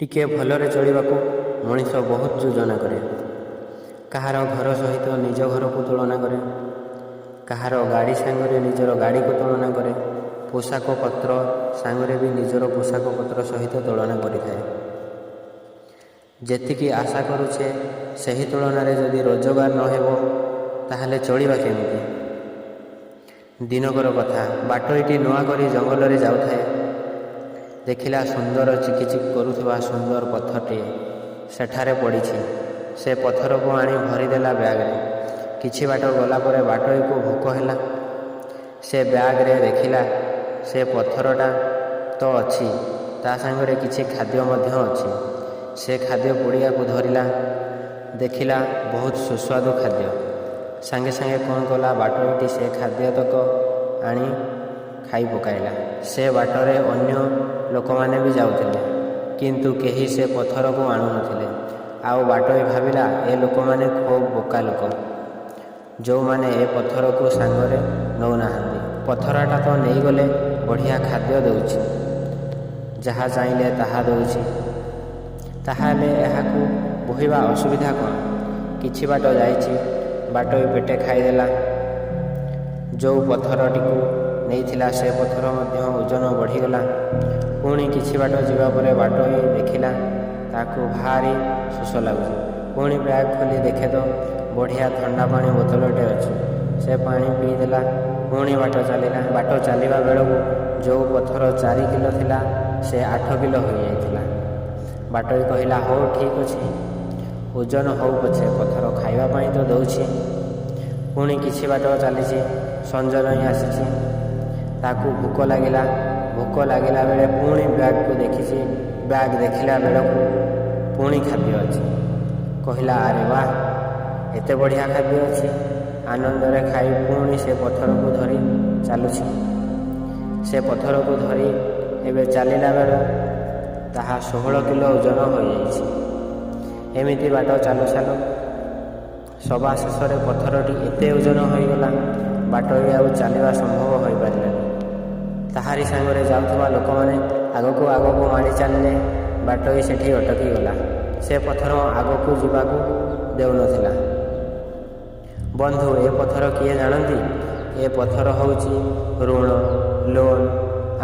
ଟିକେ ଭଲରେ ଚଳିବାକୁ ମଣିଷ ବହୁତ ଯୋଜନା କରେ। କାହାର ଘର ସହିତ ନିଜ ଘରକୁ ତୁଳନା କରେ, କାହାର ଗାଡ଼ି ସାଙ୍ଗରେ ନିଜର ଗାଡ଼ିକୁ ତୁଳନା କରେ, ପୋଷାକ ପତ୍ର ସାଙ୍ଗରେ ବି ନିଜର ପୋଷାକ ପତ୍ର ସହିତ ତୁଳନା କରିଥାଏ। ଯେତିକି ଆଶା କରୁଛେ ସେହି ତୁଳନାରେ ଯଦି ରୋଜଗାର ନ ହେବ ତାହେଲେ ଚଳିବା କେମିତି? ଦିନକର କଥା, ବାଟୋଇଟି ନୂଆ କରି ଜଙ୍ଗଲରେ ଯାଉଥାଏ। ଦେଖିଲା ସୁନ୍ଦର ଚିକିଚିକ୍ କରୁଥିବା ସୁନ୍ଦର ପଥରଟିଏ ସେଠାରେ ପଡ଼ିଛି। ସେ ପଥରକୁ ଆଣି ଭରିଦେଲା ବ୍ୟାଗରେ। କିଛି ବାଟ ଗଲା ପରେ ବାଟୋଇକୁ ଭୋକ ହେଲା। ସେ ବ୍ୟାଗରେ ଦେଖିଲା ସେ ପଥରଟା ତ ଅଛି, ତା ସାଙ୍ଗରେ କିଛି ଖାଦ୍ୟ ମଧ୍ୟ ଅଛି। ସେ ଖାଦ୍ୟ ପୁଡ଼ିଆକୁ ଧରିଲା, ଦେଖିଲା ବହୁତ ସୁସ୍ୱାଦୁ ଖାଦ୍ୟ। ସାଙ୍ଗେ ସାଙ୍ଗେ କ'ଣ କଲା, ବାଟୋଇଟି ସେ ଖାଦ୍ୟତକ ଆଣି ଖାଇ ପକାଇଲା। ସେ ବାଟରେ ଅନ୍ୟ ଲୋକମାନେ ବି ଯାଉଥିଲେ, କିନ୍ତୁ କେହି ସେ ପଥରକୁ ଆଣୁନଥିଲେ। ଆଉ ବାଟୋଇ ଭାବିଲା, ଏ ଲୋକମାନେ ଖୁବ୍ ବୋକା ଲୋକ, ଯେଉଁମାନେ ଏ ପଥରକୁ ସାଙ୍ଗରେ ନେଉନାହାନ୍ତି। ପଥରଟା ତ ନେଇଗଲେ ବଢ଼ିଆ ଖାଦ୍ୟ ଦେଉଛି, ଯାହା ଚାହିଁଲେ ତାହା ଦେଉଛି, ତାହେଲେ ଏହାକୁ ବୋହିବା ଅସୁବିଧା କ'ଣ? କିଛି ବାଟ ଯାଇଛି, ବାଟୋଇ ପେଟେ ଖାଇଦେଲା। ଯେଉଁ ପଥରଟିକୁ ନେଇଥିଲା ସେ ପଥର ମଧ୍ୟ ଓଜନ ବଢ଼ିଗଲା। ପୁଣି କିଛି ବାଟ ଯିବା ପରେ ବାଟୋଇ ଦେଖିଲା ତାକୁ ଭାରି ଶୋଷ ଲାଗୁଛି। ପୁଣି ବ୍ୟାଗ୍ ଖୋଲି ଦେଖେ ତ ବଢ଼ିଆ ଥଣ୍ଡା ପାଣି ବୋତଲଟେ ଅଛି। ସେ ପାଣି ପିଇଦେଲା। ପୁଣି ବାଟ ଚାଲିଲା। ବାଟ ଚାଲିବା ବେଳକୁ ଯେଉଁ ପଥର 4 କିଲୋ ଥିଲା ସେ 8 କିଲୋ ହୋଇଯାଇଥିଲା। ବାଟୋଇ କହିଲା, ହଉ ଠିକ୍ ଅଛି, ଓଜନ ହଉ ପଛେ, ପଥର ଖାଇବା ପାଇଁ ତ ଦେଉଛି। ପୁଣି କିଛି ବାଟ ଚାଲିଛି, ସଞ୍ଜ ଯାଇ ଆସିଛି। ତାକୁ ଭୋକ ଲାଗିଲା। ଭୋକ ଲାଗିଲା ବେଳେ ପୁଣି ବ୍ୟାଗକୁ ଦେଖିଛି। ବ୍ୟାଗ୍ ଦେଖିଲା ବେଳକୁ ପୁଣି ଖାଦ୍ୟ ଅଛି। କହିଲା, ଆରେ ବାଃ, ଏତେ ବଢ଼ିଆ ଖାଦ୍ୟ ଅଛି। ଆନନ୍ଦରେ ଖାଇ ପୁଣି ସେ ପଥରକୁ ଧରି ଚାଲୁଛି। ସେ ପଥରକୁ ଧରି ଏବେ ଚାଲିଲା ବେଳେ ତାହା 16 କିଲୋ ଓଜନ ହୋଇଯାଇଛି। ଏମିତି ବାଟ ଚାଲୁ ଚାଲୁ ସବା ଶେଷରେ ପଥରଟି ଏତେ ଓଜନ ହୋଇଗଲା, ବାଟୋଇ ଆଉ ଚାଲିବା ସମ୍ଭବ ହୋଇପାରିଲାନି। ତାହାରି ସାଙ୍ଗରେ ଯାଉଥିବା ଲୋକମାନେ ଆଗକୁ ଆଗକୁ ମାଡ଼ି ଚାଲିଲେ। ବାଟୋଇ ସେଠି ଅଟକିଗଲା। ସେ ପଥର ଆଗକୁ ଯିବାକୁ ଦେଉନଥିଲା। ବନ୍ଧୁ, ଏ ପଥର କିଏ ଜାଣନ୍ତି? ଏ ପଥର ହେଉଛି ଋଣ, ଲୋନ୍।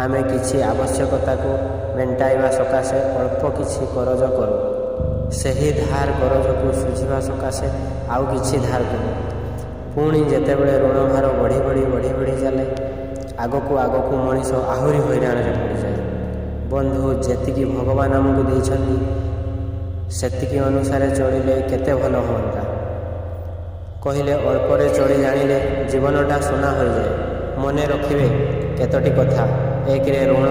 ଆମେ କିଛି ଆବଶ୍ୟକତାକୁ ମେଣ୍ଟାଇବା ସକାଶେ ଅଳ୍ପ କିଛି କରଜ କରୁ। ସେହି ଧାର କରଜକୁ ଶୁଝିବା ସକାଶେ ଆଉ କିଛି ଧାର କରୁ। ପୁଣି ଯେତେବେଳେ ଋଣ ଭାର ବଢ଼ି ବଢ଼ି ଚାଲେ, ଆଗକୁ ଆଗକୁ ମଣିଷ ଆହୁରି ହଇରାଣରେ ପଡ଼ିଯାଏ। ବନ୍ଧୁ, ଯେତିକି ଭଗବାନ ଆମକୁ ଦେଇଛନ୍ତି ସେତିକି ଅନୁସାରେ ଚଳିଲେ କେତେ ଭଲ ହୁଅନ୍ତା। କହିଲେ, ଅଳ୍ପରେ ଚଳି ଜାଣିଲେ ଜୀବନଟା ସୁନା ହୋଇଯାଏ। ମନେ ରଖିବେ କେତୋଟି କଥା। 1ରେ ଋଣ,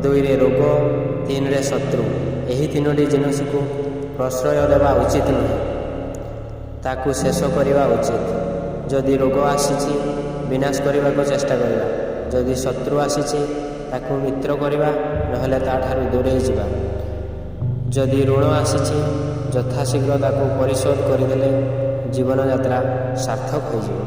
2ରେ ରୋଗ, 3ରେ ଶତ୍ରୁ। ଏହି 3ଟି ଜିନିଷକୁ ପ୍ରଶ୍ରୟ ଦେବା ଉଚିତ ନୁହେଁ, ତାକୁ ଶେଷ କରିବା ଉଚିତ। ଯଦି ରୋଗ ଆସିଛି ବିନାଶ କରିବାକୁ ଚେଷ୍ଟା କରିବା, ଯଦି ଶତ୍ରୁ ଆସିଛି ତାକୁ ମିତ୍ର କରିବା, ନହେଲେ ତାଠାରୁ ଦୂରେଇ ଯିବା। ଯଦି ଋଣ ଆସିଛି ଯଥାଶୀଘ୍ର ତାକୁ ପରିଶୋଧ କରିଦେଲେ ଜୀବନଯାତ୍ରା ସାର୍ଥକ ହୋଇଯିବ।